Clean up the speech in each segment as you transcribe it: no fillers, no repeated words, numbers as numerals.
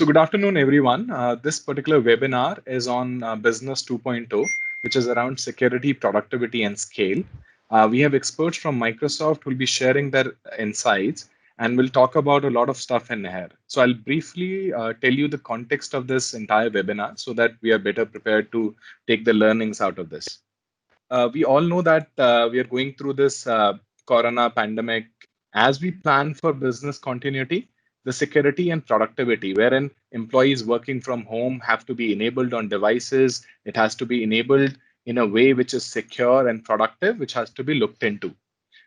So good afternoon, everyone. This particular webinar is on Business 2.0, which is around security, productivity, and scale. We have experts from Microsoft who will be sharing their insights, and we'll talk about a lot of stuff in here. So I'll briefly tell you the context of this entire webinar so that we are better prepared to take the learnings out of this. We all know that we are going through this corona pandemic. As we plan for business continuity, the security and productivity, wherein employees working from home have to be enabled on devices, it has to be enabled in a way which is secure and productive, which has to be looked into.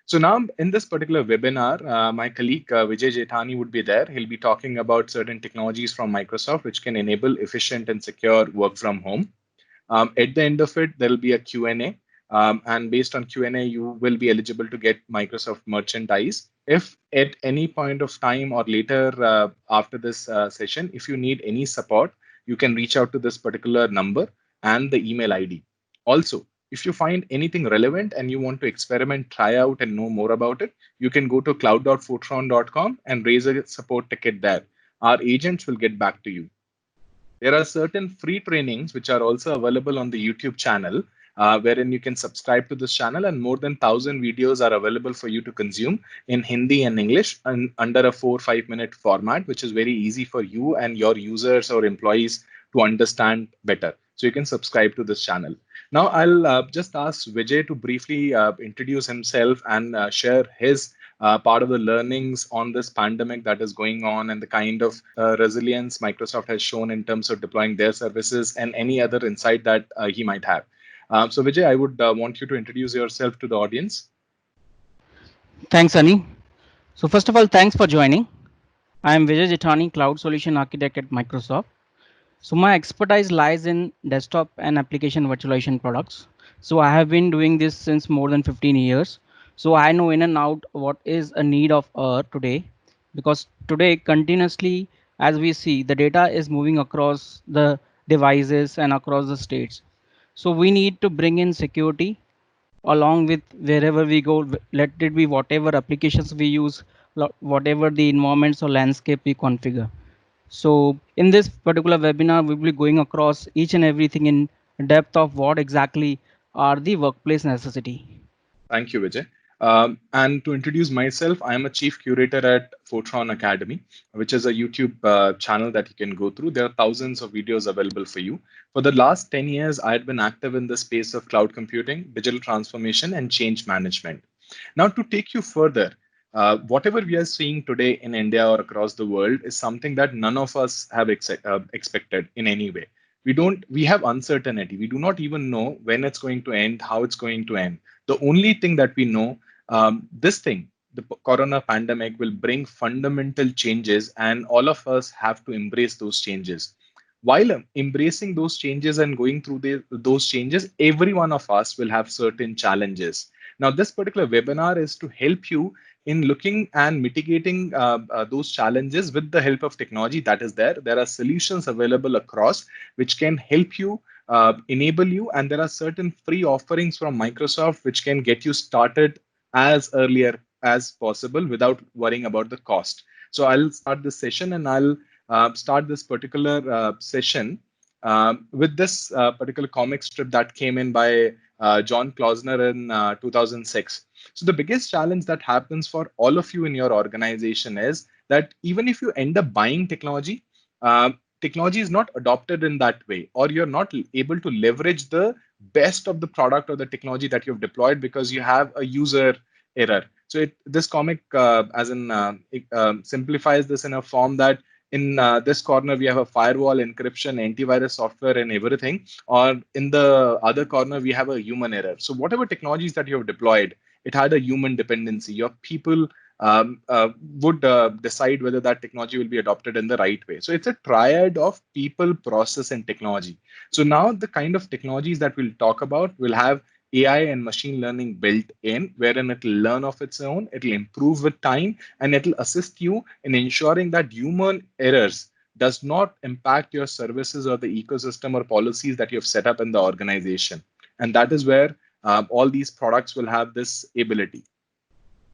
So now in this particular webinar, my colleague Vijay Jethani would be there. He'll be talking about certain technologies from Microsoft which can enable efficient and secure work from home. At the end of it, there will be a Q&A. And based on Q&A, you will be eligible to get Microsoft merchandise. If at any point of time or later after this session, if you need any support, you can reach out to this particular number and the email ID. Also, if you find anything relevant and you want to experiment, try out and know more about it, you can go to cloud.fortron.com and raise a support ticket there. Our agents will get back to you. There are certain free trainings which are also available on the YouTube channel, wherein you can subscribe to this channel, and more than 1,000 videos are available for you to consume in Hindi and English and under a 4-5 minute format, which is very easy for you and your users or employees to understand better. So you can subscribe to this channel. Now I'll just ask Vijay to briefly introduce himself and share his part of the learnings on this pandemic that is going on and the kind of resilience Microsoft has shown in terms of deploying their services and any other insight that he might have. So Vijay, I would want you to introduce yourself to the audience. Thanks, Ani. So first of all, thanks for joining. I am Vijay Jethani, Cloud Solution Architect at Microsoft. So my expertise lies in desktop and application virtualization products. So I have been doing this since more than 15 years. So I know in and out what is a need of today, because today continuously, as we see, the data is moving across the devices and across the states. So we need to bring in security along with wherever we go, let it be whatever applications we use, whatever the environments or landscape we configure. So in this particular webinar, we will be going across each and everything in depth of what exactly are the workplace necessity. Thank you, Vijay. And to introduce myself, I am a chief curator at Fortron Academy, which is a YouTube channel that you can go through. There are thousands of videos available for you. For the last 10 years, I had been active in the space of cloud computing, digital transformation, and change management. Now, to take you further, whatever we are seeing today in India or across the world is something that none of us have expected in any way. We have uncertainty. We do not even know when it's going to end, how it's going to end. The only thing that we know, the corona pandemic will bring fundamental changes, and all of us have to embrace those changes. While embracing those changes and going through those changes, every one of us will have certain challenges. Now, this particular webinar is to help you in looking and mitigating those challenges with the help of technology that is there. There are solutions available across which can help you, enable you, and there are certain free offerings from Microsoft which can get you started as earlier as possible without worrying about the cost. So I'll start this session, and I'll start this particular session with this particular comic strip that came in by John Klausner in 2006. So the biggest challenge that happens for all of you in your organization is that even if you end up buying technology, technology is not adopted in that way, or you're not able to leverage the best of the product or the technology that you've deployed because you have a user error. So this comic, simplifies this in a form that in this corner we have a firewall, encryption, antivirus software, and everything, or in the other corner we have a human error. So whatever technologies that you have deployed, it had a human dependency. Your people would decide whether that technology will be adopted in the right way. So it's a triad of people, process, and technology. So now the kind of technologies that we'll talk about will have AI and machine learning built in, wherein it'll learn of its own, it'll improve with time, and it'll assist you in ensuring that human errors does not impact your services or the ecosystem or policies that you have set up in the organization. And that is where all these products will have this ability.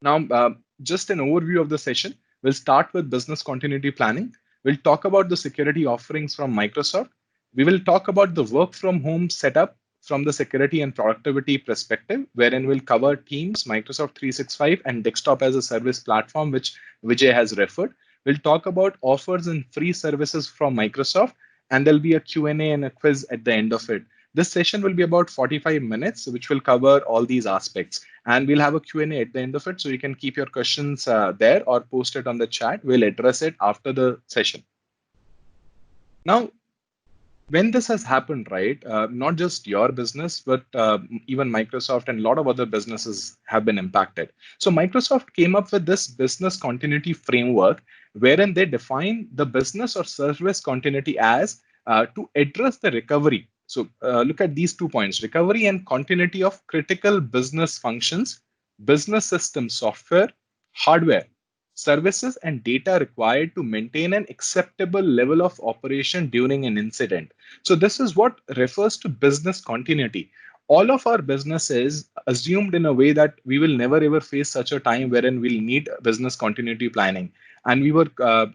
Now, just an overview of the session. We'll start with business continuity planning. We'll talk about the security offerings from Microsoft. We will talk about the work from home setup from the security and productivity perspective, wherein we'll cover Teams, Microsoft 365, and desktop as a service platform, which Vijay has referred. We'll talk about offers and free services from Microsoft, and there'll be a Q&A and a quiz at the end of it. This session will be about 45 minutes, which will cover all these aspects. And we'll have a Q&A at the end of it, so you can keep your questions there or post it on the chat. We'll address it after the session. Now, when this has happened, right, not just your business, but even Microsoft and a lot of other businesses have been impacted. So Microsoft came up with this business continuity framework, wherein they define the business or service continuity as to address the recovery. So look at these 2 points: recovery and continuity of critical business functions, business system software, hardware, services, and data required to maintain an acceptable level of operation during an incident. So this is what refers to business continuity. All of our businesses assumed in a way that we will never ever face such a time wherein we'll need business continuity planning. And we were,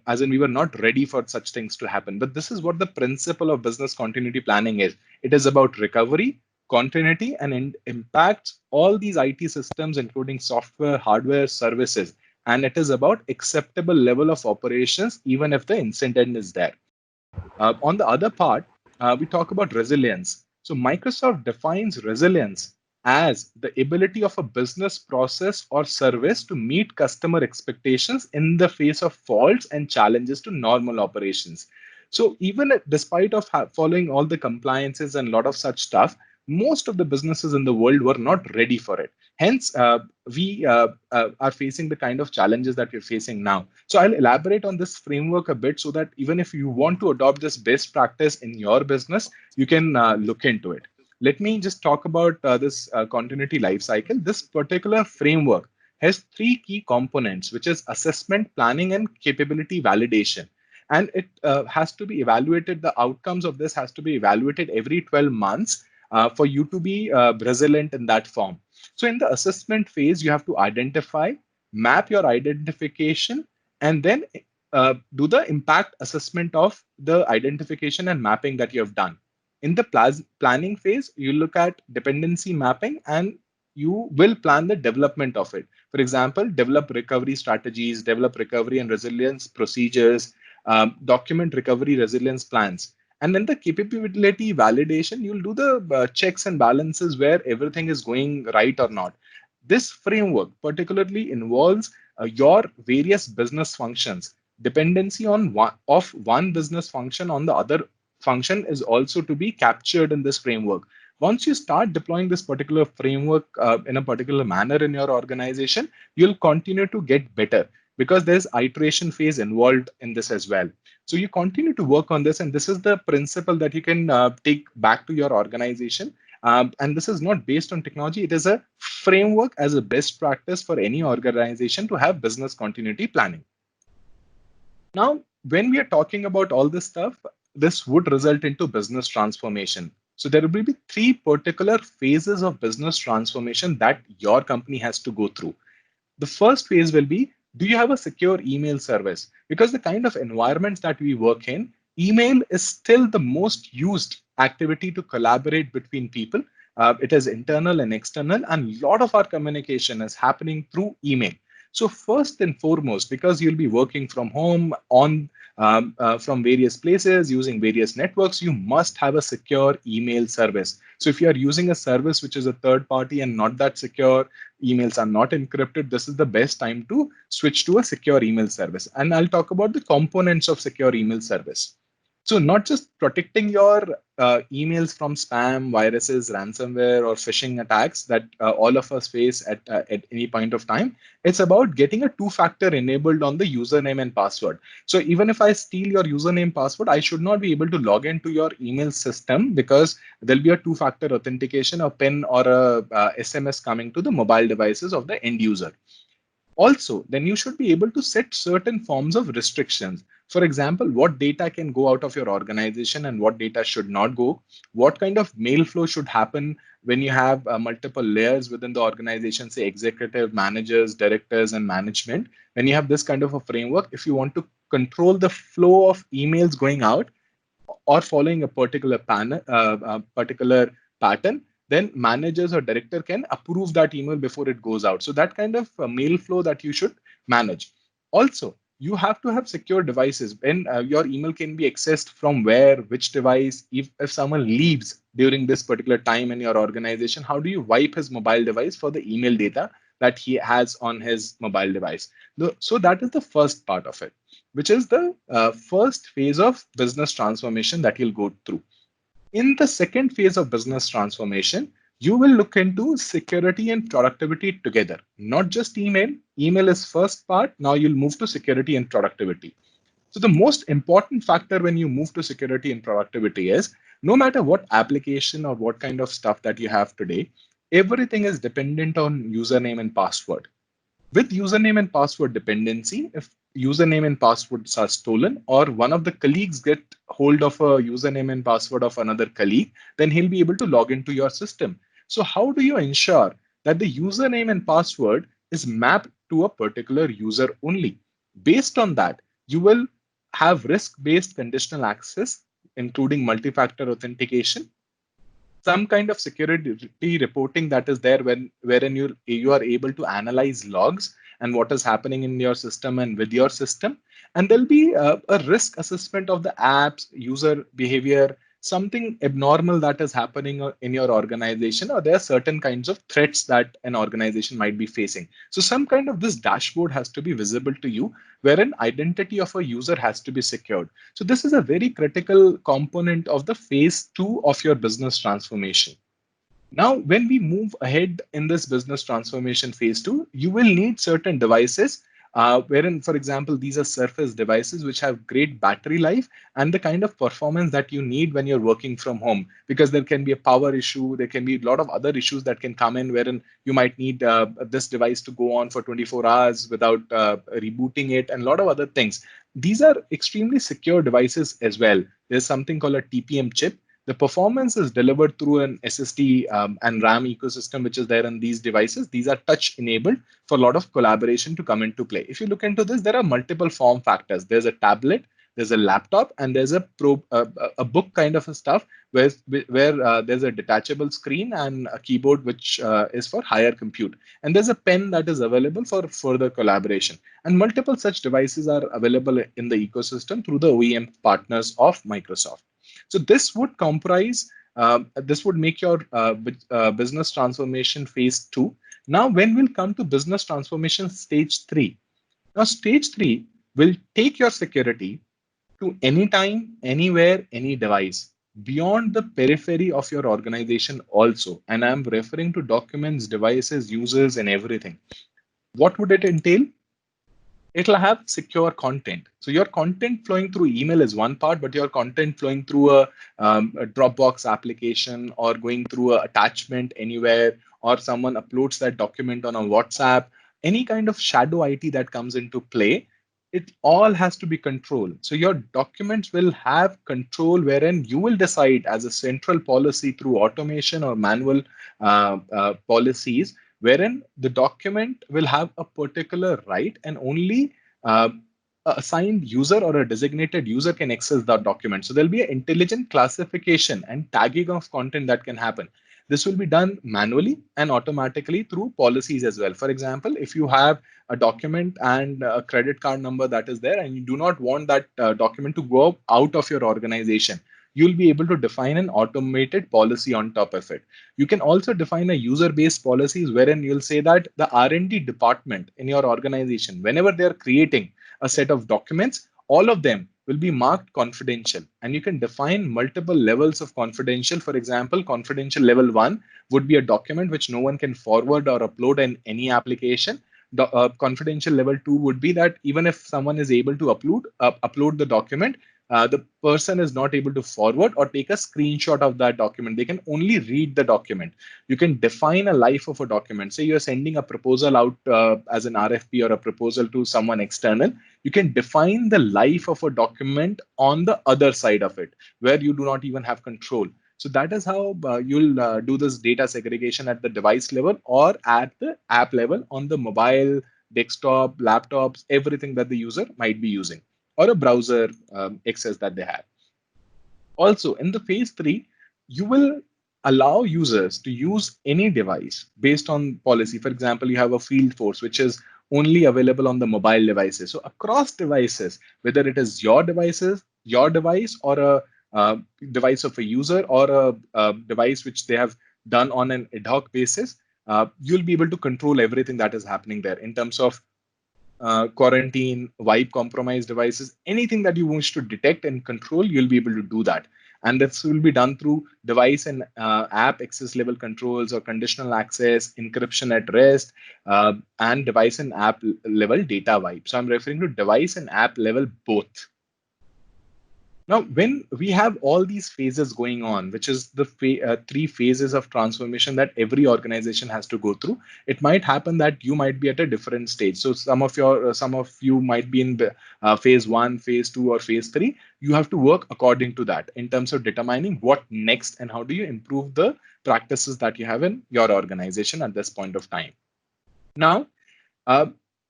as in, we were not ready for such things to happen. But this is what the principle of business continuity planning is. It is about recovery, continuity, and impacts all these IT systems, including software, hardware, services. And it is about acceptable level of operations, even if the incident is there. On the other part, we talk about resilience. So Microsoft defines resilience as the ability of a business process or service to meet customer expectations in the face of faults and challenges to normal operations. So even despite of following all the compliances and a lot of such stuff, most of the businesses in the world were not ready for it. Hence, we are facing the kind of challenges that we're facing now. So I'll elaborate on this framework a bit so that even if you want to adopt this best practice in your business, you can look into it. Let me just talk about this continuity lifecycle. This particular framework has three key components, which is assessment, planning, and capability validation. And it has to be evaluated. The outcomes of this has to be evaluated every 12 months for you to be resilient in that form. So in the assessment phase, you have to identify, map your identification, and then do the impact assessment of the identification and mapping that you have done. In the planning phase, you look at dependency mapping and you will plan the development of it. For example, develop recovery strategies, develop recovery and resilience procedures, document recovery resilience plans. And then the capability validation, you'll do the checks and balances where everything is going right or not. This framework particularly involves your various business functions. Dependency on one business function on the other function is also to be captured in this framework. Once you start deploying this particular framework in a particular manner in your organization, you'll continue to get better because there's iteration phase involved in this as well. So you continue to work on this, and this is the principle that you can take back to your organization. And this is not based on technology. It is a framework as a best practice for any organization to have business continuity planning. Now, when we are talking about all this stuff, this would result into business transformation. So there will be three particular phases of business transformation that your company has to go through. The first phase will be, do you have a secure email service? Because the kind of environments that we work in, email is still the most used activity to collaborate between people. It is internal and external, and a lot of our communication is happening through email. So first and foremost, because you'll be working from home from various places using various networks, you must have a secure email service. So if you are using a service which is a third party and not that secure, emails are not encrypted, this is the best time to switch to a secure email service. And I'll talk about the components of secure email service. So not just protecting your emails from spam, viruses, ransomware, or phishing attacks that all of us face at any point of time. It's about getting a two-factor enabled on the username and password. So even if I steal your username password, I should not be able to log into your email system because there'll be a two-factor authentication, a PIN or a SMS coming to the mobile devices of the end user. Also, then you should be able to set certain forms of restrictions. For example, what data can go out of your organization and what data should not go, what kind of mail flow should happen when you have multiple layers within the organization, say executive, managers, directors, and management. When you have this kind of a framework, if you want to control the flow of emails going out or following a particular pattern, then managers or director can approve that email before it goes out. So that kind of mail flow that you should manage. Also, you have to have secure devices. When your email can be accessed from where, which device. If someone leaves during this particular time in your organization, how do you wipe his mobile device for the email data that he has on his mobile device? So that is the first part of it, which is the first phase of business transformation that you'll go through. In the second phase of business transformation, you will look into security and productivity together, not just email. Email is first part. Now you'll move to security and productivity. So the most important factor when you move to security and productivity is no matter what application or what kind of stuff that you have today, everything is dependent on username and password. With username and password dependency, if username and passwords are stolen or one of the colleagues get hold of a username and password of another colleague, then he'll be able to log into your system. So how do you ensure that the username and password is mapped to a particular user only? Based on that, you will have risk-based conditional access, including multi-factor authentication, some kind of security reporting that is there wherein you are able to analyze logs and what is happening in your system and with your system. And there'll be a risk assessment of the apps, user behavior, something abnormal that is happening in your organization, or there are certain kinds of threats that an organization might be facing. So some kind of this dashboard has to be visible to you, wherein identity of a user has to be secured. So this is a very critical component of the phase two of your business transformation. Now, when we move ahead in this business transformation phase two, you will need certain devices, wherein, for example, these are surface devices which have great battery life and the kind of performance that you need when you're working from home, because there can be a power issue, there can be a lot of other issues that can come in, wherein you might need this device to go on for 24 hours without rebooting it, and a lot of other things. These are extremely secure devices as well. There's something called a TPM chip. The performance is delivered through an SSD and RAM ecosystem, which is there in these devices. These are touch enabled for a lot of collaboration to come into play. If you look into this, there are multiple form factors. There's a tablet, there's a laptop, and there's a book kind of a stuff where there's a detachable screen and a keyboard, which is for higher compute. And there's a pen that is available for further collaboration. And multiple such devices are available in the ecosystem through the OEM partners of Microsoft. So this would comprise, this would make your business transformation phase two. Now, when we'll come to business transformation stage three, now stage three will take your security to anytime, anywhere, any device beyond the periphery of your organization also. And I'm referring to documents, devices, users, and everything. What would it entail? It'll have secure content. So your content flowing through email is one part, but your content flowing through a Dropbox application or going through an attachment anywhere, or someone uploads that document on a WhatsApp, any kind of shadow IT that comes into play, it all has to be controlled. So your documents will have control wherein you will decide as a central policy through automation or manual policies, wherein the document will have a particular right and only a assigned user or a designated user can access that document. So there'll be an intelligent classification and tagging of content that can happen. This will be done manually and automatically through policies as well. For example, if you have a document and a credit card number that is there and you do not want that document to go out of your organization, you'll be able to define an automated policy on top of it. You can also define a user-based policies wherein you'll say that the R&D department in your organization, whenever they're creating a set of documents, all of them will be marked confidential. And you can define multiple levels of confidential. For example, confidential level 1 would be a document which no one can forward or upload in any application. Confidential level 2 would be that even if someone is able to upload the document, the person is not able to forward or take a screenshot of that document. They can only read the document. You can define a life of a document. Say you're sending a proposal out as an RFP or a proposal to someone external. You can define the life of a document on the other side of it, where you do not even have control. So that is how you'll do this data segregation at the device level or at the app level on the mobile, desktop, laptops, everything that the user might be using, or a browser access that they have. Also, in the phase three, you will allow users to use any device based on policy. For example, you have a field force, which is only available on the mobile devices. So across devices, whether it is your device, or a device of a user, or a device which they have done on an ad hoc basis, you'll be able to control everything that is happening there in terms of quarantine, wipe compromised devices, anything that you wish to detect and control, you'll be able to do that. And this will be done through device and app access level controls or conditional access, encryption at rest, and device and app level data wipe. So I'm referring to device and app level both. Now, when we have all these phases going on, which is the three phases of transformation that every organization has to go through, it might happen that you might be at a different stage. So some of you might be in phase one, phase two, or phase three. You have to work according to that in terms of determining what next and how do you improve the practices that you have in your organization at this point of time. Now, uh,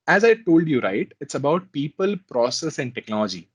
as I told you, right, it's about people, process, and technology.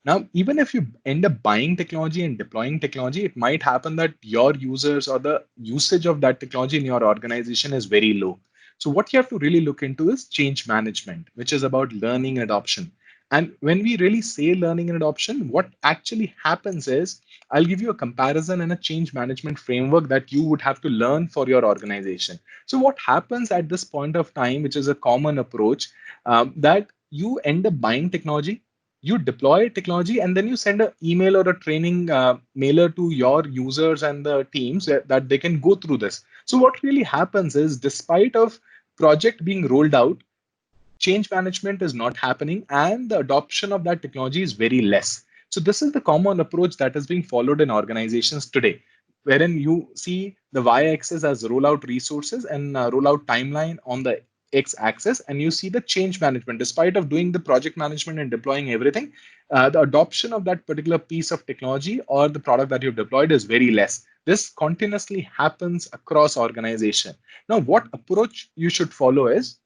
Now, even if you end up buying technology and deploying technology, it might happen that your users or the usage of that technology in your organization is very low. So what you have to really look into is change management, which is about learning and adoption. And when we really say learning and adoption, what actually happens is I'll give you a comparison and a change management framework that you would have to learn for your organization. So what happens at this point of time, which is a common approach, that you end up buying technology, you deploy technology, and then you send an email or a training mailer to your users and the teams that they can go through this. So what really happens is, despite of project being rolled out, change management is not happening and the adoption of that technology is very less. So this is the common approach that is being followed in organizations today, wherein you see the y-axis as rollout resources and rollout timeline on the x-axis, and you see the change management. Despite of doing the project management and deploying everything, the adoption of that particular piece of technology or the product that you've deployed is very less. This continuously happens across organization. Now, what approach you should follow is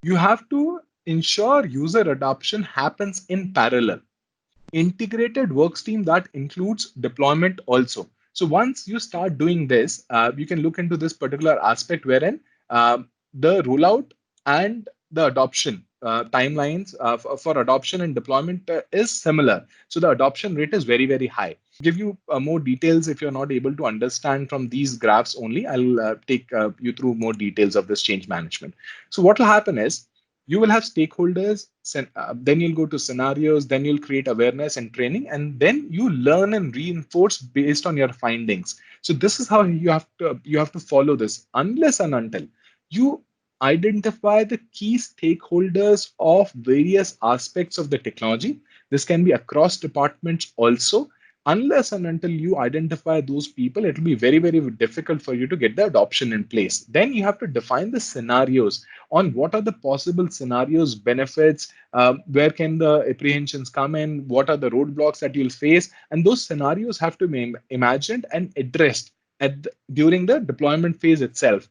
you have to ensure user adoption happens in parallel. Integrated work stream that includes deployment also. So once you start doing this, you can look into this particular aspect wherein the rollout and the adoption timelines for adoption and deployment is similar. So the adoption rate is very, very high. Give you more details if you're not able to understand from these graphs only. I'll take you through more details of this change management. So what will happen is you will have stakeholders, then you'll go to scenarios, then you'll create awareness and training, and then you learn and reinforce based on your findings. So this is how you have to follow this. Unless and until you identify the key stakeholders of various aspects of the technology, this can be across departments also. Unless and until you identify those people, it will be very, very difficult for you to get the adoption in place. Then you have to define the scenarios on what are the possible scenarios, benefits, where can the apprehensions come in, what are the roadblocks that you'll face, and those scenarios have to be imagined and addressed during the deployment phase itself.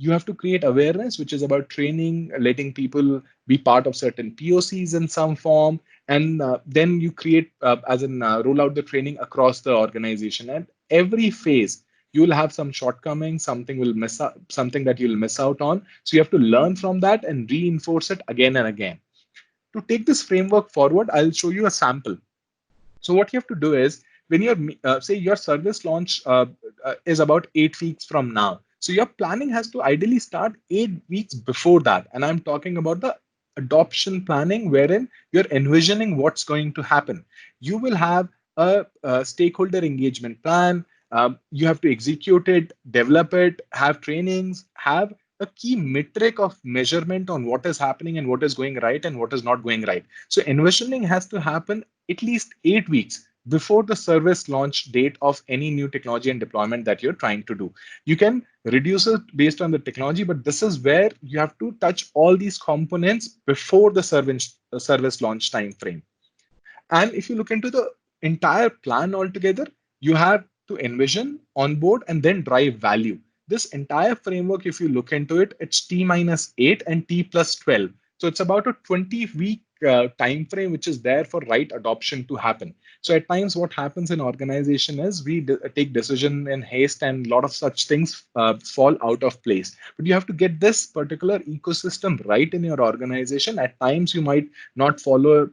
You have to create awareness, which is about training, letting people be part of certain POCs in some form, and then you create roll out the training across the organization. And every phase you will have some shortcomings, something that you'll miss out on. So you have to learn from that and reinforce it again and again. To take this framework forward, I'll show you a sample. So what you have to do is, when you're say your service launch is about 8 weeks from now, so your planning has to ideally start 8 weeks before that. And I'm talking about the adoption planning, wherein you're envisioning what's going to happen. You will have a stakeholder engagement plan. You have to execute it, develop it, have trainings, have a key metric of measurement on what is happening and what is going right and what is not going right. So envisioning has to happen at least 8 weeks before the service launch date of any new technology and deployment that you're trying to do. You can reduce it based on the technology, but this is where you have to touch all these components before the service launch time frame. And if you look into the entire plan altogether, you have to envision, onboard, and then drive value. This entire framework, if you look into it, it's T minus 8 and T plus 12. So it's about a 20-week time frame which is there for right adoption to happen. So at times, what happens in organization is we take decision in haste, and a lot of such things fall out of place. But you have to get this particular ecosystem right in your organization. At times, you might not follow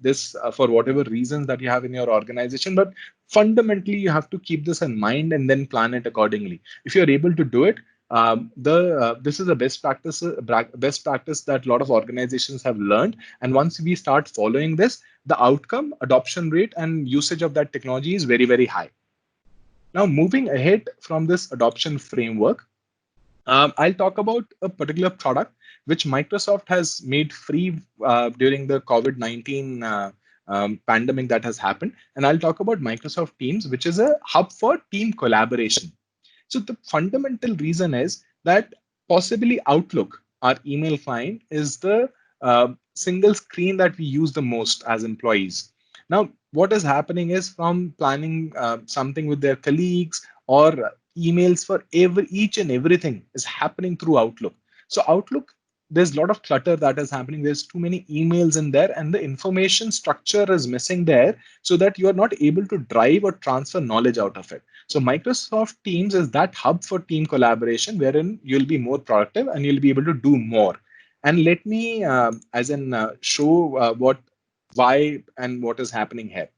this for whatever reasons that you have in your organization, but fundamentally you have to keep this in mind and then plan it accordingly. If you're able to do it, the this is a best practice that a lot of organizations have learned, and once we start following this, the outcome, adoption rate, and usage of that technology is very, very high. Now, moving ahead from this adoption framework, I'll talk about a particular product which Microsoft has made free during the COVID-19 pandemic that has happened. And I'll talk about Microsoft Teams, which is a hub for team collaboration. So the fundamental reason is that possibly Outlook, our email client, is the single screen that we use the most as employees. Now, what is happening is from planning something with their colleagues or emails for each and everything is happening through Outlook. So Outlook, there's a lot of clutter that is happening. There's too many emails in there, and the information structure is missing there, so that you are not able to drive or transfer knowledge out of it. So Microsoft Teams is that hub for team collaboration, wherein you'll be more productive and you'll be able to do more. And let me, show why and what is happening here.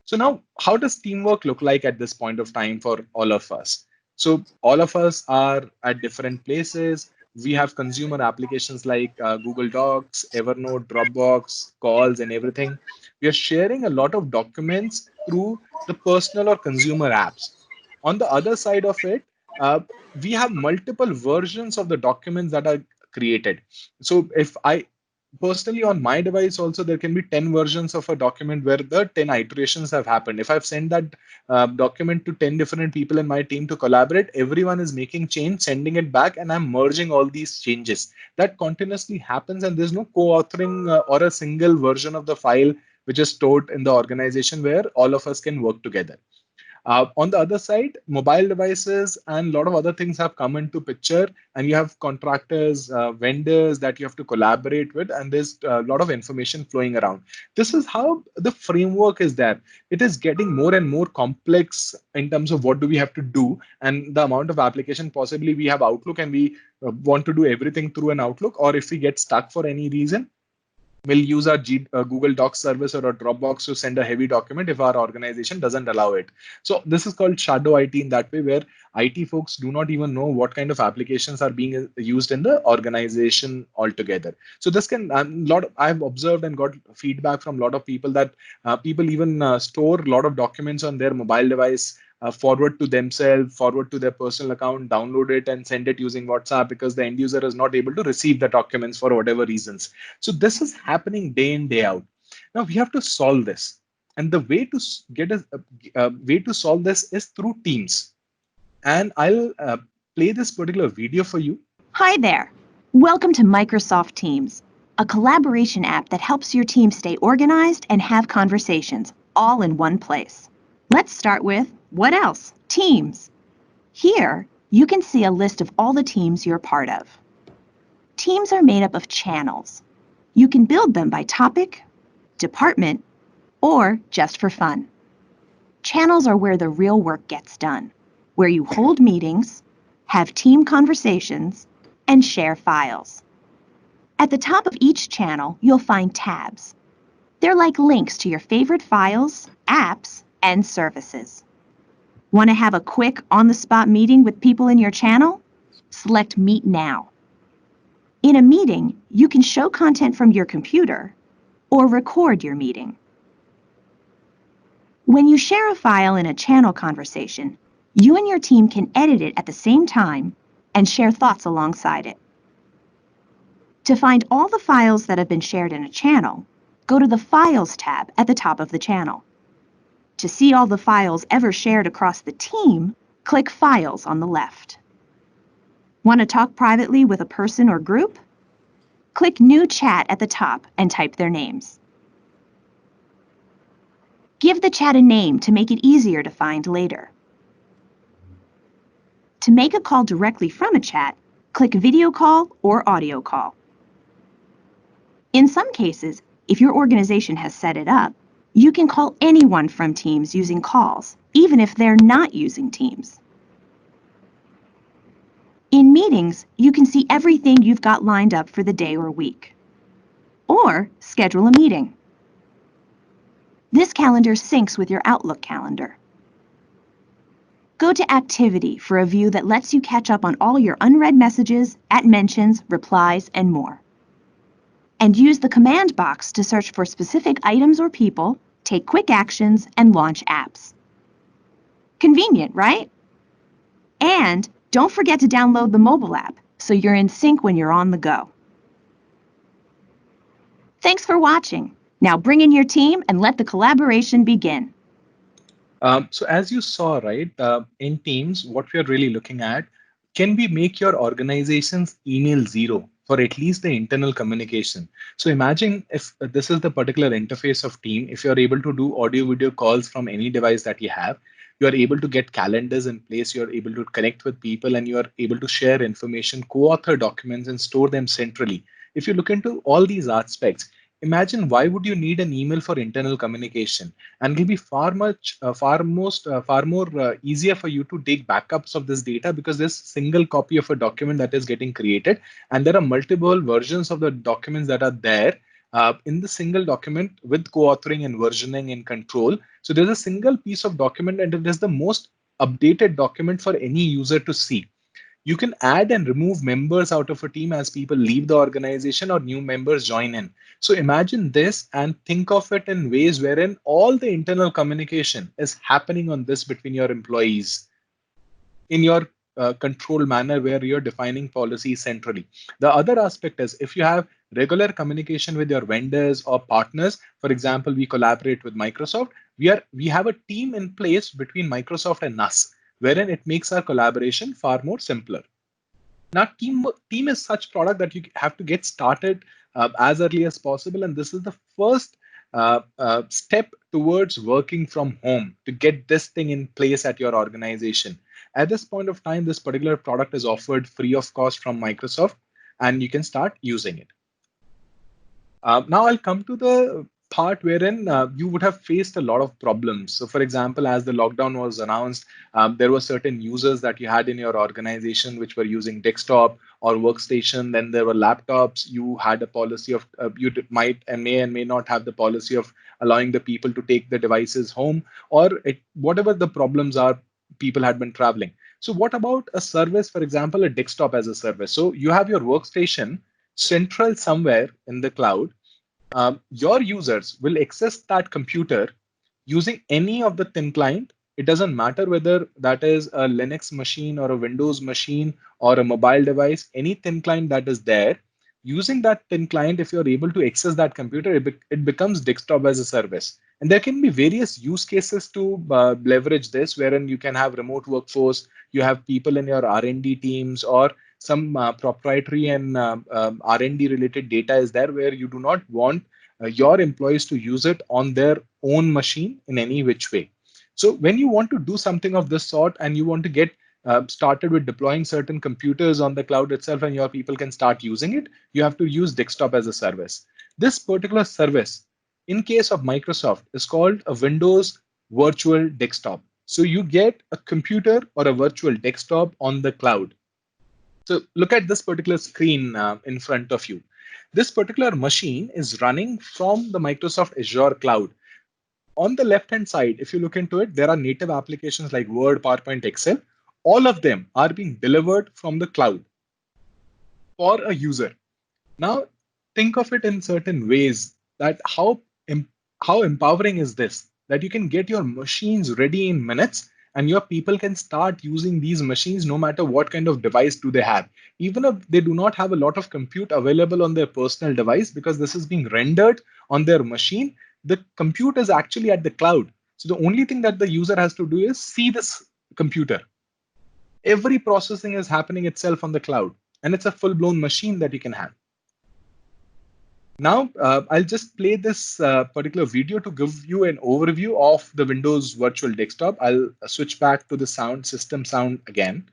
So now, how does teamwork look like at this point of time for all of us? So all of us are at different places. We have consumer applications like Google Docs, Evernote, Dropbox, calls, and everything. We are sharing a lot of documents through the personal or consumer apps. On the other side of it, uh, we have multiple versions of the documents that are created. So if I personally on my device also, there can be 10 versions of a document where the 10 iterations have happened. If I've sent that document to 10 different people in my team to collaborate, everyone is making change, sending it back, and I'm merging all these changes. That continuously happens, and there's no co-authoring or a single version of the file which is stored in the organization where all of us can work together. On the other side, mobile devices and a lot of other things have come into picture, and you have contractors, vendors that you have to collaborate with, and there's a lot of information flowing around. This is how the framework is there. It is getting more and more complex in terms of what do we have to do, and the amount of application. Possibly we have Outlook and we want to do everything through an Outlook, or if we get stuck for any reason, we'll use our Google Docs service or a Dropbox to send a heavy document if our organization doesn't allow it. So this is called shadow IT in that way, where IT folks do not even know what kind of applications are being used in the organization altogether. So this can I've observed and got feedback from a lot of people that people even store a lot of documents on their mobile device, forward to themselves, forward to their personal account, download it and send it using WhatsApp, because the end user is not able to receive the documents for whatever reasons. So this is happening day in, day out. Now we have to solve this. And the way to get a way to solve this is through Teams. And I'll play this particular video for you. Hi there. Welcome to Microsoft Teams, a collaboration app that helps your team stay organized and have conversations all in one place. Let's start with, what else? Teams. Here, you can see a list of all the teams you're part of. Teams are made up of channels. You can build them by topic, department, or just for fun. Channels are where the real work gets done, where you hold meetings, have team conversations, and share files. At the top of each channel, you'll find tabs. They're like links to your favorite files, apps, and services. Want to have a quick, on-the-spot meeting with people in your channel? Select Meet Now. In a meeting, you can show content from your computer or record your meeting. When you share a file in a channel conversation, you and your team can edit it at the same time and share thoughts alongside it. To find all the files that have been shared in a channel, go to the Files tab at the top of the channel. To see all the files ever shared across the team, click Files on the left. Want to talk privately with a person or group? Click New Chat at the top and type their names. Give the chat a name to make it easier to find later. To make a call directly from a chat, click Video Call or Audio Call. In some cases, if your organization has set it up, you can call anyone from Teams using calls, even if they're not using Teams. In meetings, you can see everything you've got lined up for the day or week. Or schedule a meeting. This calendar syncs with your Outlook calendar. Go to Activity for a view that lets you catch up on all your unread messages, @mentions, replies, and more. And use the command box to search for specific items or people, take quick actions, and launch apps. Convenient, right? And don't forget to download the mobile app so you're in sync when you're on the go. Thanks for watching. Now bring in your team and let the collaboration begin. So as you saw, right, in Teams, what we are really looking at, can we make your organization's email zero for at least the internal communication? So imagine if this is the particular interface of Team, if you're able to do audio video calls from any device that you have, you are able to get calendars in place, you're able to connect with people, and you are able to share information, co-author documents, and store them centrally. If you look into all these aspects, imagine why would you need an email for internal communication? And it'll be far more easier for you to take backups of this data because there's a single copy of a document that is getting created, and there are multiple versions of the documents that are there in the single document with co-authoring and versioning and control. So there's a single piece of document, and it is the most updated document for any user to see. You can add and remove members out of a team as people leave the organization or new members join in. So imagine this and think of it in ways wherein all the internal communication is happening on this between your employees in your controlled manner where you're defining policies centrally. The other aspect is if you have regular communication with your vendors or partners, for example, we collaborate with Microsoft, we have a team in place between Microsoft and us, wherein it makes our collaboration far more simpler. Now, team is such product that you have to get started as early as possible. And this is the first step towards working from home to get this thing in place at your organization. At this point of time, this particular product is offered free of cost from Microsoft, and you can start using it. Now I'll come to the part wherein you would have faced a lot of problems. So for example, as the lockdown was announced, there were certain users that you had in your organization which were using desktop or workstation. Then there were laptops. You had a policy of you might and may not have the policy of allowing the people to take the devices home, or whatever the problems are, people had been traveling. So what about a service, for example, a desktop as a service? So you have your workstation central somewhere in the cloud. Your users will access that computer using any of the thin client. It doesn't matter whether that is a Linux machine or a Windows machine or a mobile device, any thin client that is there. Using that thin client, if you're able to access that computer, it becomes desktop as a service. And there can be various use cases to leverage this, wherein you can have remote workforce, you have people in your R&D teams, or some proprietary and R&D related data is there where you do not want your employees to use it on their own machine in any which way. So when you want to do something of this sort and you want to get started with deploying certain computers on the cloud itself and your people can start using it, you have to use desktop as a service. This particular service, in case of Microsoft, is called a Windows Virtual Desktop. So you get a computer or a virtual desktop on the cloud. So look at this particular screen in front of you. This particular machine is running from the Microsoft Azure cloud. On the left-hand side, if you look into it, there are native applications like Word, PowerPoint, Excel. All of them are being delivered from the cloud for a user. Now, think of it in certain ways that how empowering is this, that you can get your machines ready in minutes and your people can start using these machines no matter what kind of device do they have. Even if they do not have a lot of compute available on their personal device, because this is being rendered on their machine, the compute is actually at the cloud. So the only thing that the user has to do is see this computer. Every processing is happening itself on the cloud, and it's a full-blown machine that you can have. Now, I'll just play this particular video to give you an overview of the Windows Virtual Desktop. I'll switch back to the system sound again.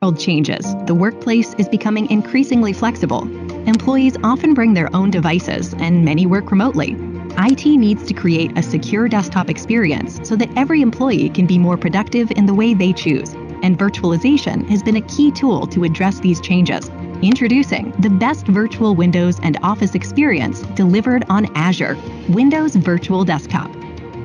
World changes. The workplace is becoming increasingly flexible. Employees often bring their own devices, and many work remotely. IT needs to create a secure desktop experience so that every employee can be more productive in the way they choose. And virtualization has been a key tool to address these changes. Introducing the best virtual Windows and Office experience delivered on Azure, Windows Virtual Desktop.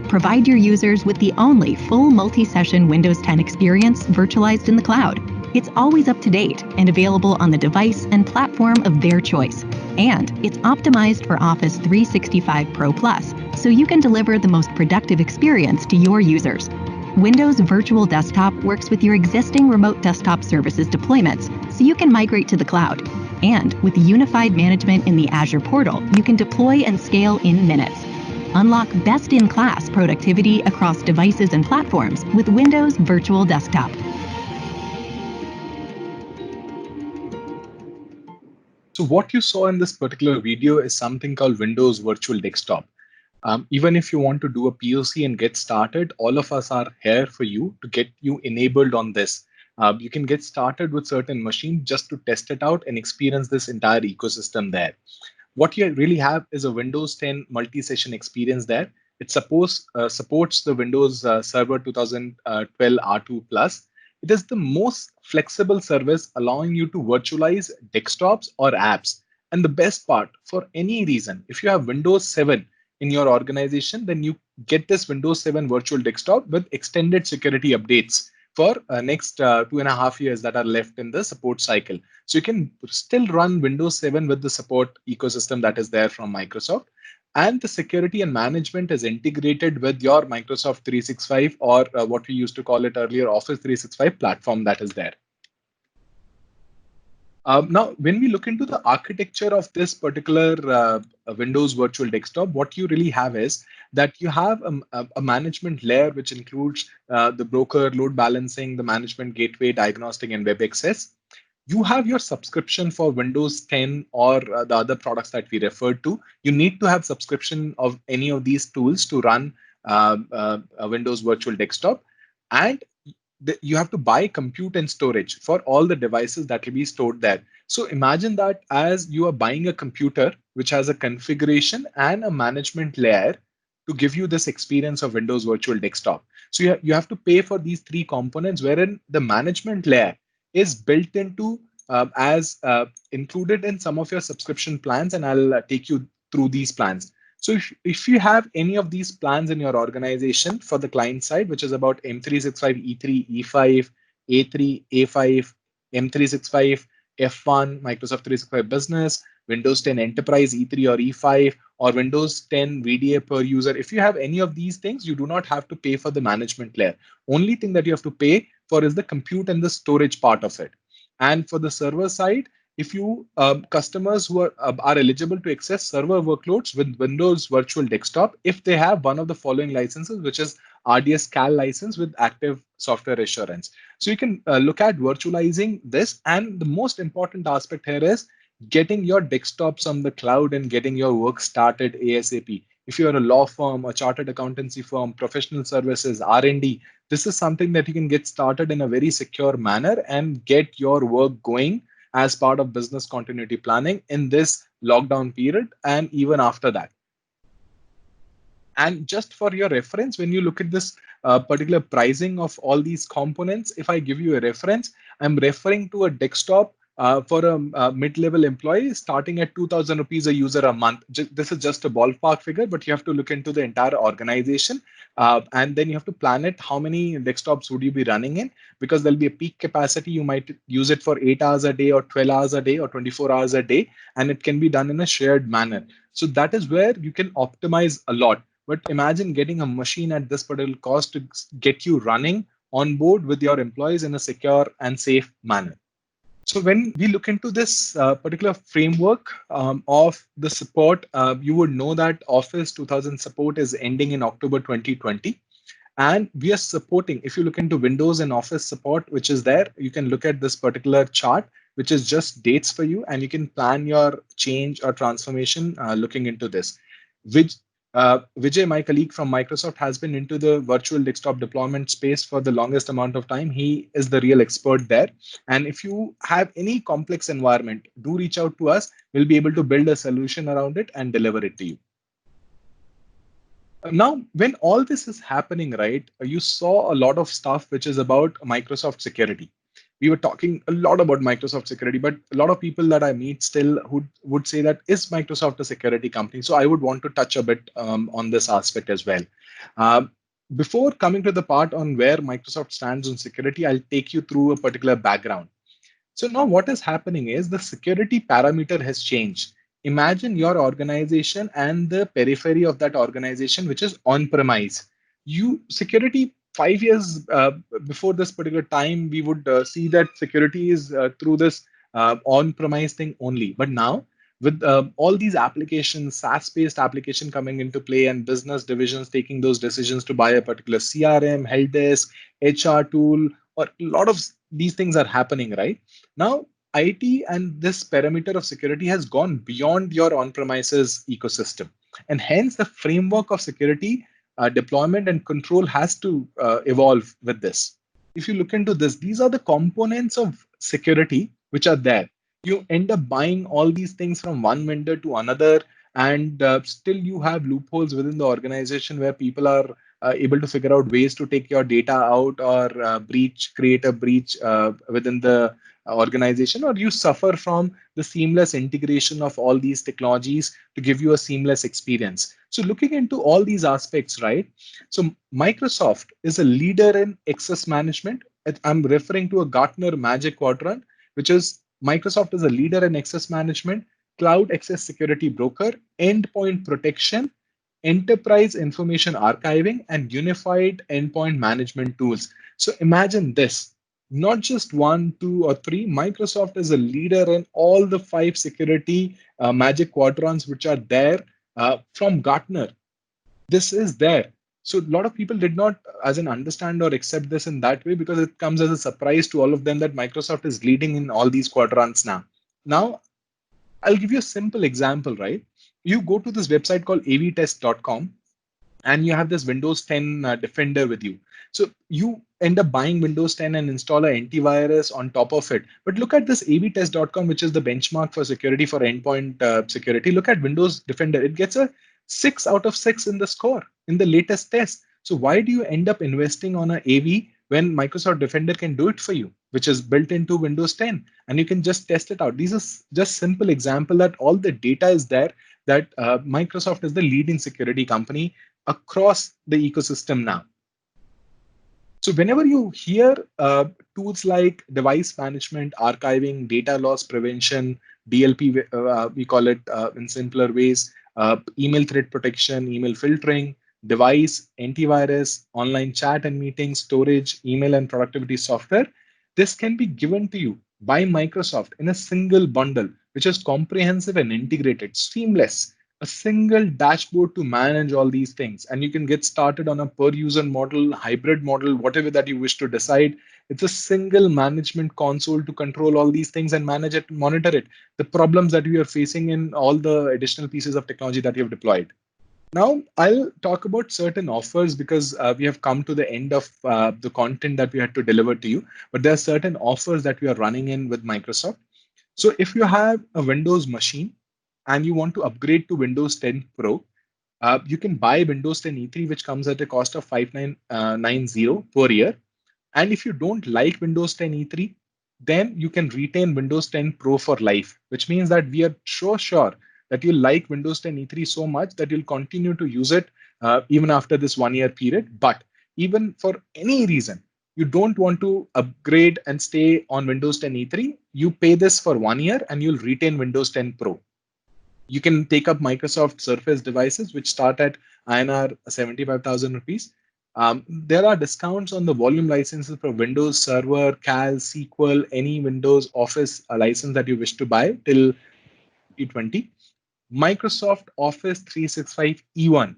Provide your users with the only full multi-session Windows 10 experience virtualized in the cloud. It's always up to date and available on the device and platform of their choice. And it's optimized for Office 365 Pro Plus, so you can deliver the most productive experience to your users. Windows Virtual Desktop works with your existing remote desktop services deployments, so you can migrate to the cloud. And with unified management in the Azure portal, you can deploy and scale in minutes. Unlock best-in-class productivity across devices and platforms with Windows Virtual Desktop. So what you saw in this particular video is something called Windows Virtual Desktop. Even if you want to do a POC and get started, all of us are here for you to get you enabled on this. You can get started with certain machines just to test it out and experience this entire ecosystem there. What you really have is a Windows 10 multi-session experience there. It supports the Windows Server 2012 R2 Plus. It is the most flexible service allowing you to virtualize desktops or apps. And the best part, for any reason, if you have Windows 7 in your organization, then you get this Windows 7 virtual desktop with extended security updates for next 2.5 years that are left in the support cycle. So you can still run Windows 7 with the support ecosystem that is there from Microsoft. And the security and management is integrated with your Microsoft 365 or what we used to call it earlier, Office 365 platform that is there. Now, when we look into the architecture of this particular Windows Virtual Desktop, what you really have is that you have a management layer, which includes the broker, load balancing, the management gateway, diagnostic, and web access. You have your subscription for Windows 10 or the other products that we referred to. You need to have subscription of any of these tools to run a Windows Virtual Desktop. And you have to buy compute and storage for all the devices that will be stored there. So imagine that as you are buying a computer, which has a configuration and a management layer to give you this experience of Windows Virtual Desktop. So you have to pay for these three components, wherein the management layer is built into as included in some of your subscription plans, and I'll take you through these plans. So if you have any of these plans in your organization for the client side, which is about M365, E3, E5, A3, A5, M365, F1, Microsoft 365 Business, Windows 10 Enterprise, E3 or E5, or Windows 10 VDA per user, if you have any of these things, you do not have to pay for the management layer. Only thing that you have to pay for is the compute and the storage part of it. And for the server side, if you customers who are eligible to access server workloads with Windows Virtual Desktop, if they have one of the following licenses, which is RDS CAL license with active software assurance. So you can look at virtualizing this. And the most important aspect here is getting your desktops on the cloud and getting your work started ASAP. If you're a law firm, a chartered accountancy firm, professional services, R&D, this is something that you can get started in a very secure manner and get your work going as part of business continuity planning in this lockdown period and even after that. And just for your reference, when you look at this particular pricing of all these components, if I give you a reference, I'm referring to a desktop for a mid-level employee starting at 2,000 rupees a user a month. This is just a ballpark figure, but you have to look into the entire organization. And then you have to plan it. How many desktops would you be running in? Because there'll be a peak capacity. You might use it for 8 hours a day or 12 hours a day or 24 hours a day. And it can be done in a shared manner. So that is where you can optimize a lot. But imagine getting a machine at this particular cost to get you running on board with your employees in a secure and safe manner. So when we look into this particular framework of the support, you would know that Office 2000 support is ending in October 2020. And we are supporting, if you look into Windows and Office support, which is there, you can look at this particular chart, which is just dates for you, and you can plan your change or transformation looking into this. Which Vijay, my colleague from Microsoft, has been into the virtual desktop deployment space for the longest amount of time. He is the real expert there. And if you have any complex environment, do reach out to us. We'll be able to build a solution around it and deliver it to you. Now, when all this is happening, right, you saw a lot of stuff which is about Microsoft security. We were talking a lot about Microsoft security, but a lot of people that I meet still who would say that is Microsoft a security company? So I would want to touch a bit on this aspect as well. Uh, Before coming to the part on where Microsoft stands on security, I'll take you through a particular background. So now what is happening is the security parameter has changed. Imagine your organization and the periphery of that organization, which is on-premise. You security 5 years before this particular time, we would see that security is through this on-premise thing only. But now with all these applications, SaaS-based application coming into play and business divisions taking those decisions to buy a particular CRM, help desk, HR tool, or a lot of these things are happening, right? Now, IT and this parameter of security has gone beyond your on-premises ecosystem. And hence, the framework of security deployment and control has to evolve with this. If you look into this, these are the components of security which are there. You end up buying all these things from one vendor to another, and still you have loopholes within the organization where people are able to figure out ways to take your data out or create a breach within the organization, or you suffer from the seamless integration of all these technologies to give you a seamless experience. So looking into all these aspects, right? So Microsoft is a leader in access management. I'm referring to a Gartner Magic Quadrant, which is Microsoft is a leader in access management, cloud access security broker, endpoint protection, enterprise information archiving, and unified endpoint management tools. So imagine this, not just one, two, or three. Microsoft is a leader in all the five security magic quadrants which are there from Gartner. This is there. So a lot of people did not as an understand or accept this in that way, because it comes as a surprise to all of them that Microsoft is leading in all these quadrants now. Now, I'll give you a simple example, right? You go to this website called avtest.com and you have this Windows 10 Defender with you. So you end up buying Windows 10 and install an antivirus on top of it. But look at this avtest.com, which is the benchmark for security for endpoint security. Look at Windows Defender. It gets a 6 out of 6 in the score in the latest test. So why do you end up investing on an AV when Microsoft Defender can do it for you, which is built into Windows 10, and you can just test it out? These are just simple example that all the data is there, that Microsoft is the leading security company across the ecosystem now. So whenever you hear tools like device management, archiving, data loss prevention, DLP, we call it in simpler ways, email threat protection, email filtering, device, antivirus, online chat and meetings, storage, email and productivity software, this can be given to you by Microsoft in a single bundle, which is comprehensive and integrated, seamless, a single dashboard to manage all these things. And you can get started on a per user model, hybrid model, whatever that you wish to decide. It's a single management console to control all these things and manage it, monitor it, the problems that we are facing in all the additional pieces of technology that you have deployed. Now, I'll talk about certain offers because we have come to the end of the content that we had to deliver to you. But there are certain offers that we are running in with Microsoft. So if you have a Windows machine and you want to upgrade to Windows 10 Pro, you can buy Windows 10 E3, which comes at a cost of 5990 per year. And if you don't like Windows 10 E3, then you can retain Windows 10 Pro for life, which means that we are so sure that you'll like Windows 10 E3 so much that you'll continue to use it even after this 1 year period. But even for any reason, you don't want to upgrade and stay on Windows 10 E3, you pay this for 1 year and you'll retain Windows 10 Pro. You can take up Microsoft Surface devices, which start at INR 75,000 rupees. There are discounts on the volume licenses for Windows Server, CAL, SQL, any Windows Office license that you wish to buy till 2020. Microsoft Office 365 E1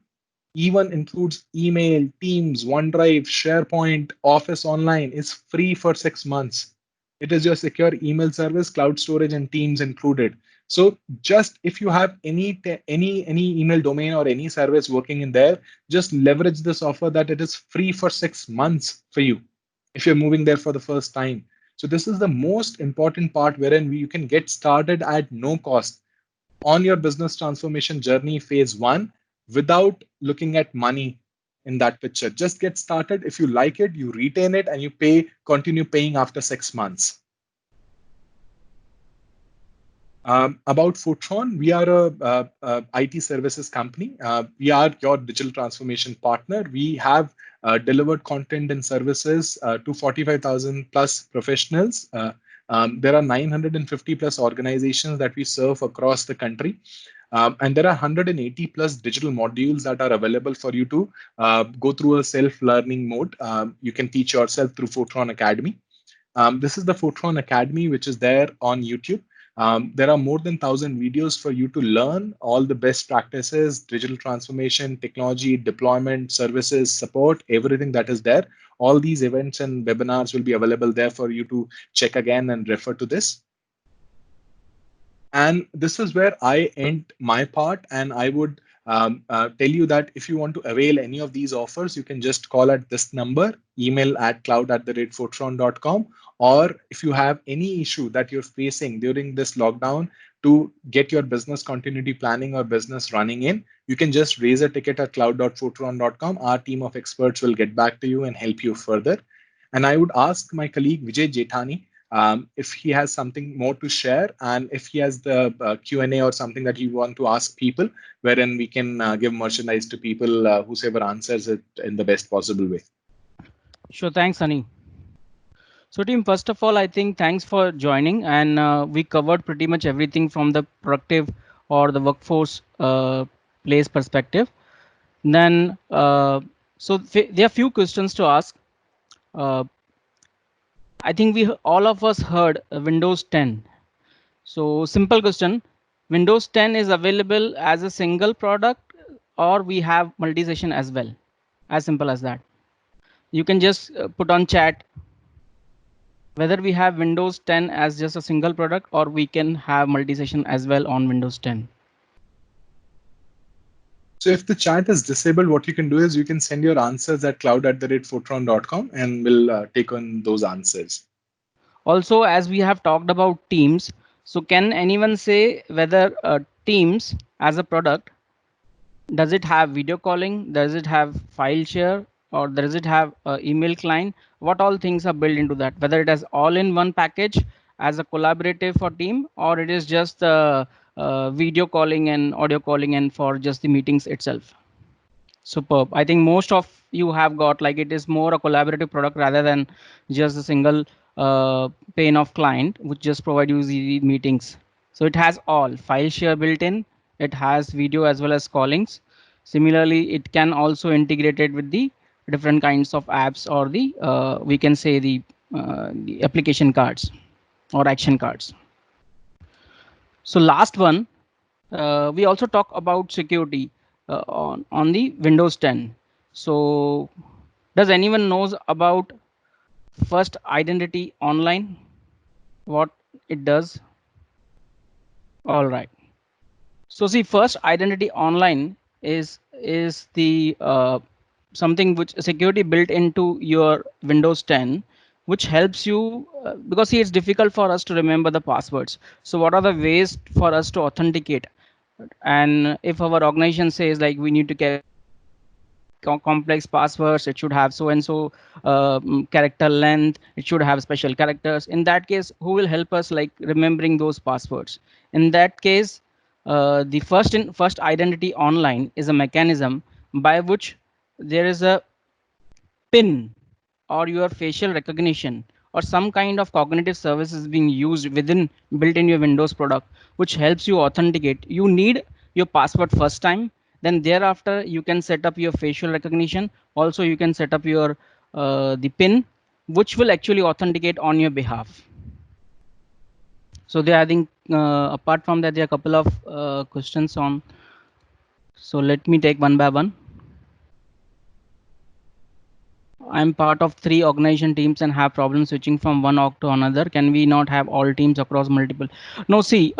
even includes email, Teams, OneDrive, SharePoint, Office Online, is free for 6 months. It is your secure email service, cloud storage, and Teams included. So just if you have any email domain or any service working in there, just leverage this offer that it is free for 6 months for you if you're moving there for the first time. So this is the most important part wherein you can get started at no cost on your business transformation journey phase one without looking at money in that picture. Just get started. If you like it, you retain it and you continue paying after 6 months. About Fortron, we are a IT services company. We are your digital transformation partner. We have delivered content and services to 45,000 plus professionals. There are 950 plus organizations that we serve across the country. And there are 180 plus digital modules that are available for you to go through a self-learning mode. You can teach yourself through Fortron Academy. This is the Fortron Academy, which is there on YouTube. There are more than 1,000 videos for you to learn all the best practices, digital transformation, technology, deployment, services, support, everything that is there. All these events and webinars will be available there for you to check again and refer to this. And this is where I end my part. And I would tell you that if you want to avail any of these offers, you can just call at this number, email at cloud@fortron.com. Or if you have any issue that you're facing during this lockdown to get your business continuity planning or business running in, you can just raise a ticket at cloud.fortron.com. Our team of experts will get back to you and help you further. And I would ask my colleague Vijay Jethani if he has something more to share, and if he has the Q&A or something that you want to ask people, wherein we can give merchandise to people whoever answers it in the best possible way. Sure, thanks, Sunny. So team, first of all, I think thanks for joining, and we covered pretty much everything from the productive or the workforce place perspective. Then, so there are few questions to ask. I think all of us heard Windows 10. So simple question, Windows 10 is available as a single product or we have multi-session as well? As simple as that. You can just put on chat whether we have Windows 10 as just a single product or we can have multi-session as well on Windows 10. So if the chat is disabled, what you can do is you can send your answers at cloud@fortron.com and we'll take on those answers. Also, as we have talked about Teams, so can anyone say whether Teams as a product, does it have video calling? Does it have file share? Or does it have email client? What all things are built into that? Whether it has all in one package as a collaborative for team, or it is just video calling and audio calling and for just the meetings itself. Superb. I think most of you have got like it is more a collaborative product rather than just a single pane of client, which just provide you the meetings. So it has all file share built in. It has video as well as callings. Similarly, it can also integrate it with the different kinds of apps or the we can say the application cards or action cards. So last one, we also talk about security on the Windows 10. So does anyone knows about First Identity Online? What it does? All right. So see, First Identity Online is the something which security built into your Windows 10, which helps you because see, it's difficult for us to remember the passwords. So what are the ways for us to authenticate? And if our organization says like we need to get complex passwords, it should have so and so character length, it should have special characters. In that case, who will help us like remembering those passwords? In that case, the First Identity Online is a mechanism by which there is a PIN or your facial recognition or some kind of cognitive services being used within built in your Windows product, which helps you authenticate. You need your password first time, then thereafter you can set up your facial recognition. Also, you can set up your the PIN, which will actually authenticate on your behalf. So there, I think apart from that, there are a couple of questions on. So let me take one by one. I'm part of 3 organization teams and have problems switching from one org to another. Can we not have all teams across multiple? No, see,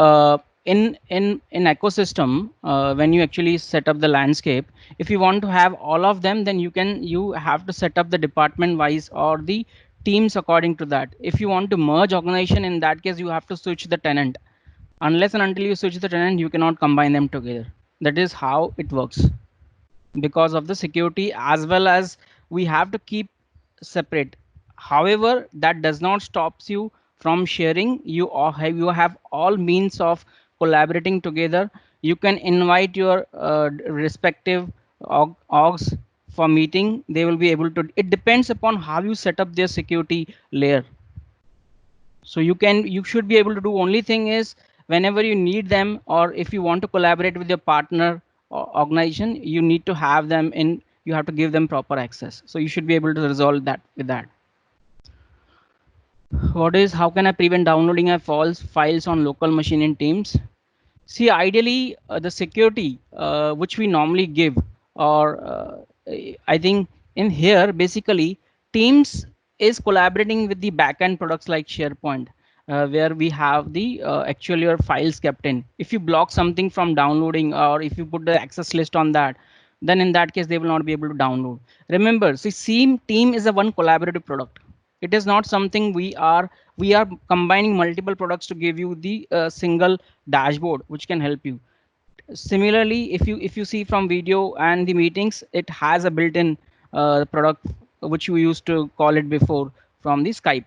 in ecosystem, when you actually set up the landscape, if you want to have all of them, then you have to set up the department wise or the teams according to that. If you want to merge organization, in that case, you have to switch the tenant. Unless and until you switch the tenant, you cannot combine them together. That is how it works, because of the security, as well as we have to keep separate. However, that does not stops you from sharing. You have all means of collaborating together. You can invite your respective orgs for meeting. They will be able to. It depends upon how you set up their security layer. So you should be able to do. Only thing is, whenever you need them, or if you want to collaborate with your partner or organization, you need to have them in, you have to give them proper access. So you should be able to resolve that with that. How can I prevent downloading a false files on local machine in Teams? See, ideally, the security which we normally give, or I think in here, basically, Teams is collaborating with the backend products like SharePoint, where we have the actual your files kept in. If you block something from downloading, or if you put the access list on that, then in that case, they will not be able to download. Remember, see, Team is a one collaborative product. It is not something we are combining multiple products to give you the single dashboard which can help you. Similarly, if you see from video and the meetings, it has a built-in product which we used to call it before from the Skype.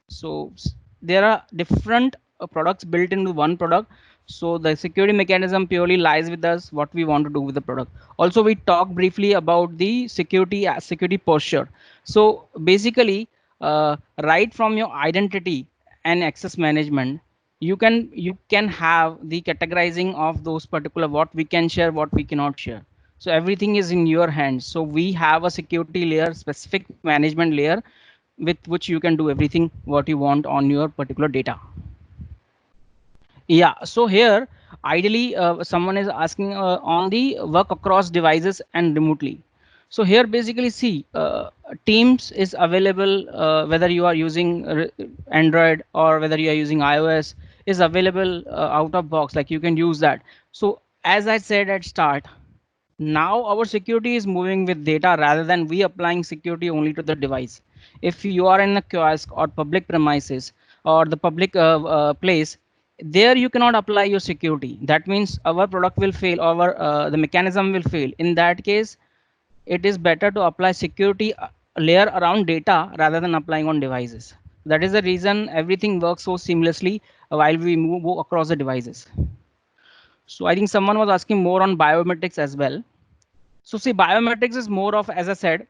So there are different products built into one product. So the security mechanism purely lies with us, what we want to do with the product. Also, we talked briefly about the security posture. So basically, right from your identity and access management, you can have the categorizing of those particular, what we can share, what we cannot share. So everything is in your hands. So we have a security layer, specific management layer, with which you can do everything what you want on your particular data. Yeah, so here ideally someone is asking on the work across devices and remotely. So here basically see, Teams is available whether you are using Android or whether you are using iOS, is available out of box, like you can use that. So as I said at start, now our security is moving with data rather than we applying security only to the device. If you are in a kiosk or public premises or the public place, there you cannot apply your security. That means our product will fail, our the mechanism will fail. In that case, it is better to apply security layer around data rather than applying on devices. That is the reason everything works so seamlessly while we move across the devices. So I think someone was asking more on biometrics as well. So see, biometrics is more of, as I said,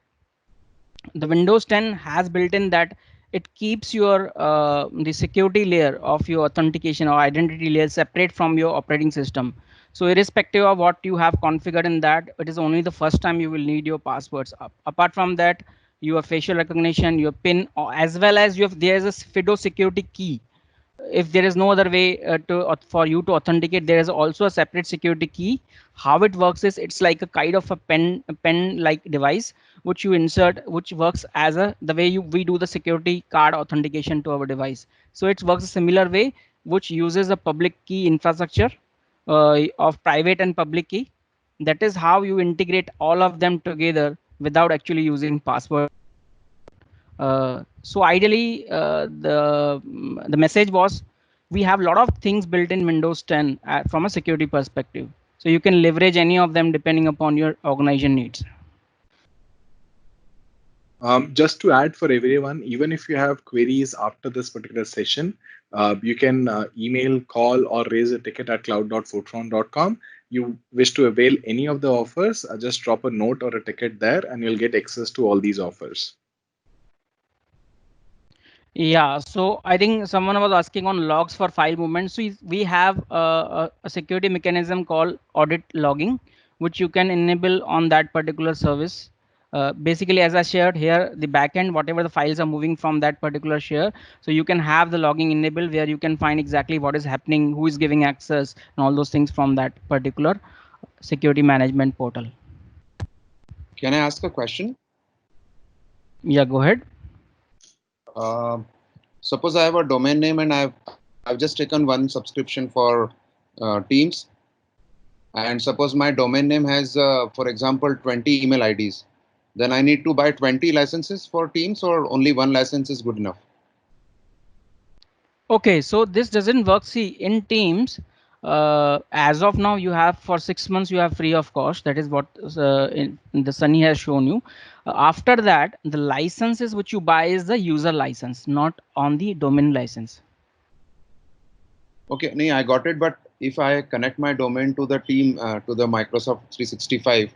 the Windows 10 has built in that it keeps your the security layer of your authentication or identity layer separate from your operating system. So irrespective of what you have configured in that, it is only the first time you will need your passwords. Apart from that, your facial recognition, your PIN, as well as there is a FIDO security key. If there is no other way for you to authenticate, there is also a separate security key. How it works is, it's like a kind of a pen like device which you insert, which works as the way we do the security card authentication to our device. So it works a similar way, which uses a public key infrastructure of private and public key. That is how you integrate all of them together without actually using password. So ideally, the message was, we have a lot of things built in Windows 10 from a security perspective. So you can leverage any of them depending upon your organization needs. Just to add for everyone, even if you have queries after this particular session, you can email, call, or raise a ticket at cloud.fortran.com. You wish to avail any of the offers, just drop a note or a ticket there, and you'll get access to all these offers. Yeah, so I think someone was asking on logs for file movement. So we have a security mechanism called audit logging, which you can enable on that particular service. Basically, as I shared here, the backend, whatever the files are moving from that particular share, so you can have the logging enabled where you can find exactly what is happening, who is giving access, and all those things from that particular security management portal. Can I ask a question? Yeah, go ahead. Suppose I have a domain name and I've just taken one subscription for Teams, and suppose my domain name has, for example, 20 email IDs. Then I need to buy 20 licenses for Teams, or only one license is good enough? Okay, so this doesn't work. See, in Teams, as of now, you have for 6 months, you have free of cost. That is what the Sunny has shown you. After that, the licenses which you buy is the user license, not on the domain license. Okay, nee, I got it. But if I connect my domain to the team, to the Microsoft 365,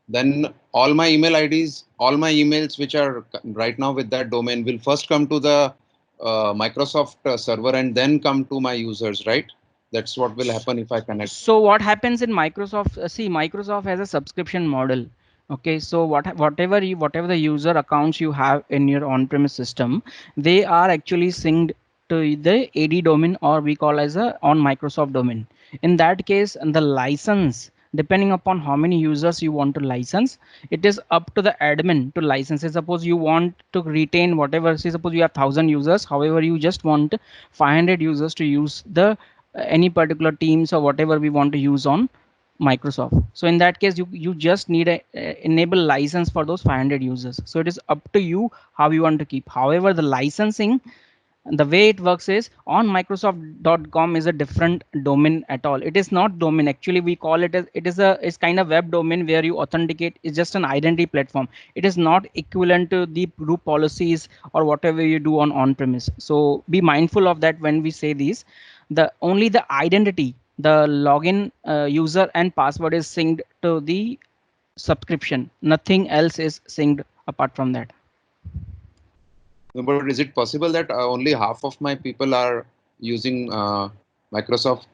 then all my email IDs, all my emails which are right now with that domain will first come to the Microsoft server and then come to my users, right? That's what will happen if I connect. So what happens in Microsoft? See, Microsoft has a subscription model. Okay, so whatever the user accounts you have in your on-premise system, they are actually synced to the AD domain, or we call as a on Microsoft domain. In that case, the license, depending upon how many users you want to license, it is up to the admin to license it. Suppose you want to retain whatever. See, suppose you have 1,000 users. However, you just want 500 users to use the any particular Teams or whatever we want to use on Microsoft. So in that case, you just need a enable license for those 500 users. So it is up to you how you want to keep. However, the licensing, the way it works is on Microsoft.com is a different domain at all. It is not domain. Actually, we call it as it's kind of web domain where you authenticate. It's just an identity platform. It is not equivalent to the group policies or whatever you do on-premise. So be mindful of that when we say these. The only the identity, the login user and password is synced to the subscription. Nothing else is synced apart from that. No, but is it possible that only half of my people are using Microsoft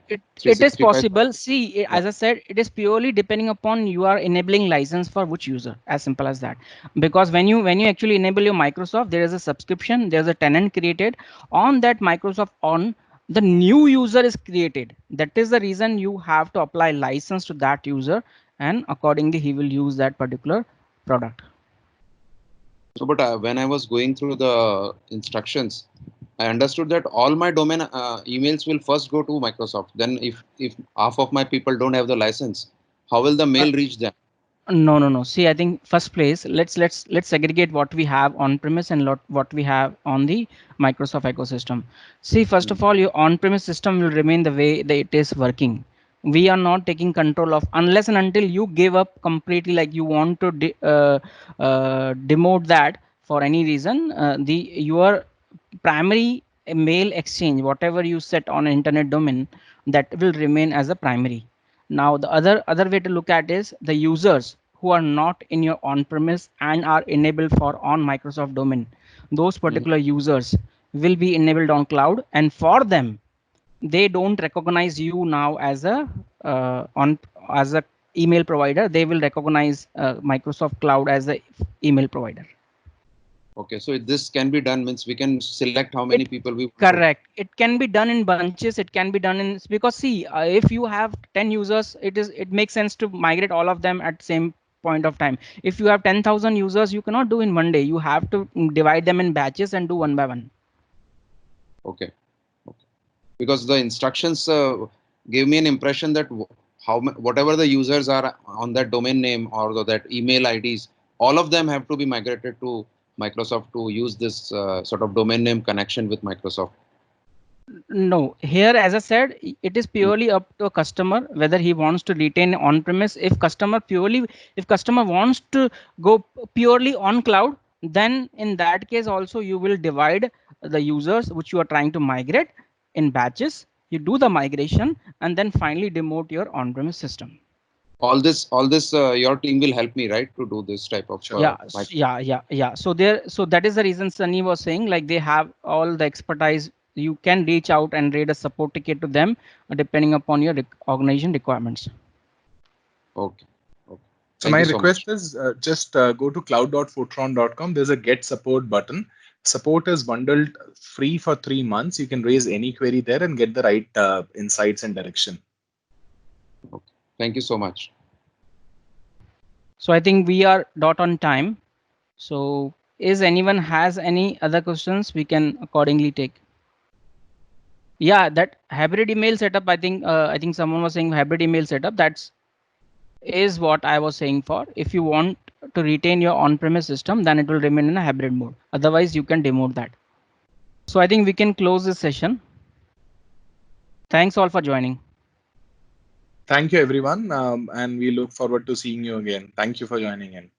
It is 365? possible. See, as I said, it is purely depending upon you are enabling license for which user, as simple as that. Because when you actually enable your Microsoft, there is a subscription, there's a tenant created on that Microsoft on the new user is created. That is the reason you have to apply license to that user, and accordingly he will use that particular product. So, but when I was going through the instructions, I understood that all my domain emails will first go to Microsoft. Then if half of my people don't have the license, how will the mail reach them? No. See, I think first place, let's segregate what we have on premise and what we have on the Microsoft ecosystem. See, first of all, your on premise system will remain the way that it is working. We are not taking control of unless and until you give up completely, like you want to demote that for any reason. The your primary mail exchange, whatever you set on an internet domain, that will remain as a primary. Now, the other way to look at is the users who are not in your on-premise and are enabled for on Microsoft domain. Those particular users will be enabled on cloud, and for them, they don't recognize you now as a as a email provider. They will recognize Microsoft Cloud as a email provider. Okay, so this can be done, means we can select how many people we want to. Correct. It can be done in bunches. It can be done in, because see, if you have 10 users, it makes sense to migrate all of them at same point of time. If you have 10,000 users, you cannot do in one day. You have to divide them in batches and do one by one. Okay. Because the instructions gave me an impression that whatever the users are on that domain name or that email IDs, all of them have to be migrated to Microsoft to use this sort of domain name connection with Microsoft. No, here, as I said, it is purely up to a customer whether he wants to retain on-premise. If customer wants to go purely on cloud, then in that case also you will divide the users which you are trying to migrate in batches. You do the migration and then finally demote your on-premise system. All this, your team will help me, right, to do this type of. Yeah. So that is the reason Sunny was saying, like, they have all the expertise. You can reach out and raid a support ticket to them depending upon your organization requirements. Okay. So my request is just go to cloud.fortron.com. There's a get support button. Support is bundled free for 3 months. You can raise any query there and get the right insights and direction. Okay. Thank you so much. So I think we are dot on time. So is anyone has any other questions, we can accordingly take. Yeah, that hybrid email setup, I think someone was saying hybrid email setup. That's is what I was saying for. If you want to retain your on-premise system, then it will remain in a hybrid mode. Otherwise, you can demote that. So I think we can close this session. Thanks all for joining. Thank you, everyone. And we look forward to seeing you again. Thank you for joining in.